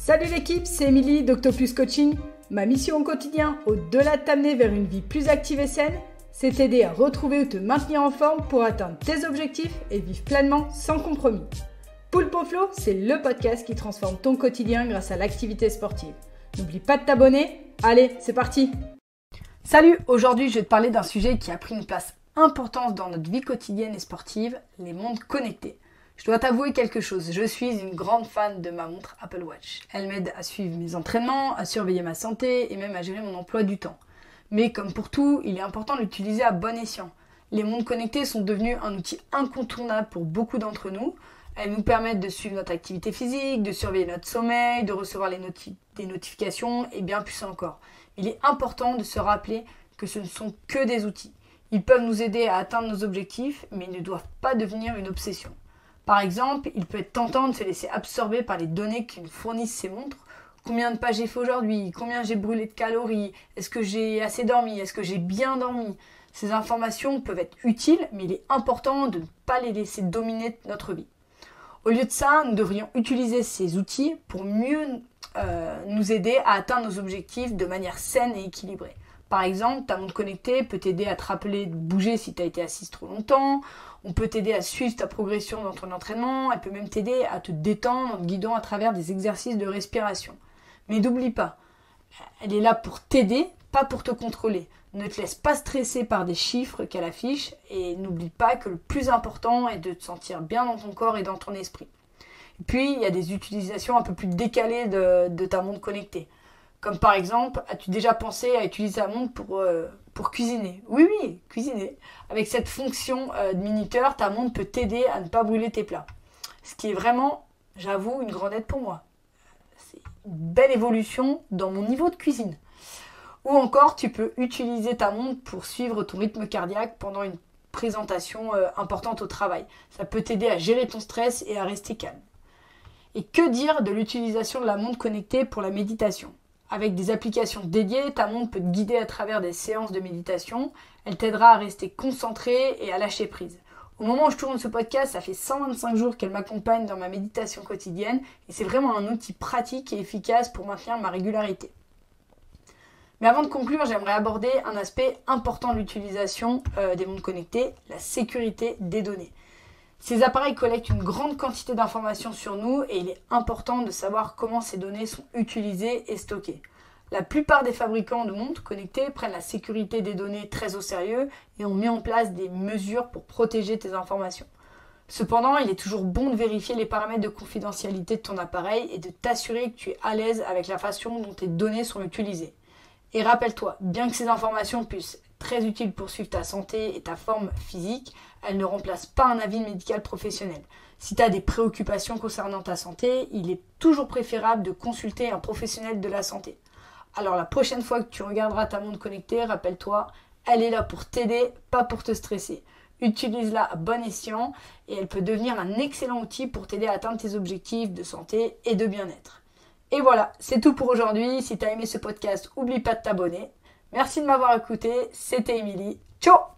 Salut l'équipe, c'est Émilie d'Octopus Coaching. Ma mission au quotidien, au-delà de t'amener vers une vie plus active et saine, c'est t'aider à retrouver ou te maintenir en forme pour atteindre tes objectifs et vivre pleinement sans compromis. Poulpe au Flow, c'est le podcast qui transforme ton quotidien grâce à l'activité sportive. N'oublie pas de t'abonner. Allez, c'est parti. Salut, aujourd'hui je vais te parler d'un sujet qui a pris une place importante dans notre vie quotidienne et sportive, les montres connectées. Je dois t'avouer quelque chose, je suis une grande fan de ma montre Apple Watch. Elle m'aide à suivre mes entraînements, à surveiller ma santé et même à gérer mon emploi du temps. Mais comme pour tout, il est important de l'utiliser à bon escient. Les montres connectées sont devenues un outil incontournable pour beaucoup d'entre nous. Elles nous permettent de suivre notre activité physique, de surveiller notre sommeil, de recevoir des notifications et bien plus encore. Il est important de se rappeler que ce ne sont que des outils. Ils peuvent nous aider à atteindre nos objectifs, mais ils ne doivent pas devenir une obsession. Par exemple, il peut être tentant de se laisser absorber par les données que nous fournissent ces montres. Combien de pas j'ai fait aujourd'hui? Combien j'ai brûlé de calories? Est-ce que j'ai assez dormi? Est-ce que j'ai bien dormi? Ces informations peuvent être utiles, mais il est important de ne pas les laisser dominer notre vie. Au lieu de ça, nous devrions utiliser ces outils pour mieux nous aider à atteindre nos objectifs de manière saine et équilibrée. Par exemple, ta montre connectée peut t'aider à te rappeler de bouger si tu as été assise trop longtemps. On peut t'aider à suivre ta progression dans ton entraînement. Elle peut même t'aider à te détendre en te guidant à travers des exercices de respiration. Mais n'oublie pas, elle est là pour t'aider, pas pour te contrôler. Ne te laisse pas stresser par des chiffres qu'elle affiche et n'oublie pas que le plus important est de te sentir bien dans ton corps et dans ton esprit. Et puis, il y a des utilisations un peu plus décalées de ta montre connectée. Comme par exemple, as-tu déjà pensé à utiliser ta montre pour cuisiner? Oui, cuisiner. Avec cette fonction de minuteur, ta montre peut t'aider à ne pas brûler tes plats. Ce qui est vraiment, j'avoue, une grande aide pour moi. C'est une belle évolution dans mon niveau de cuisine. Ou encore, tu peux utiliser ta montre pour suivre ton rythme cardiaque pendant une présentation importante au travail. Ça peut t'aider à gérer ton stress et à rester calme. Et que dire de l'utilisation de la montre connectée pour la méditation? Avec des applications dédiées, ta montre peut te guider à travers des séances de méditation. Elle t'aidera à rester concentré et à lâcher prise. Au moment où je tourne ce podcast, ça fait 125 jours qu'elle m'accompagne dans ma méditation quotidienne et c'est vraiment un outil pratique et efficace pour maintenir ma régularité. Mais avant de conclure, j'aimerais aborder un aspect important de l'utilisation des montres connectées, la sécurité des données. Ces appareils collectent une grande quantité d'informations sur nous et il est important de savoir comment ces données sont utilisées et stockées. La plupart des fabricants de montres connectées prennent la sécurité des données très au sérieux et ont mis en place des mesures pour protéger tes informations. Cependant, il est toujours bon de vérifier les paramètres de confidentialité de ton appareil et de t'assurer que tu es à l'aise avec la façon dont tes données sont utilisées. Et rappelle-toi, bien que ces informations puissent être très utiles pour suivre ta santé et ta forme physique, elles ne remplacent pas un avis médical professionnel. Si tu as des préoccupations concernant ta santé, il est toujours préférable de consulter un professionnel de la santé. Alors la prochaine fois que tu regarderas ta montre connectée, rappelle-toi, elle est là pour t'aider, pas pour te stresser. Utilise-la à bon escient et elle peut devenir un excellent outil pour t'aider à atteindre tes objectifs de santé et de bien-être. Et voilà, c'est tout pour aujourd'hui. Si tu as aimé ce podcast, n'oublie pas de t'abonner. Merci de m'avoir écouté. C'était Émilie. Ciao!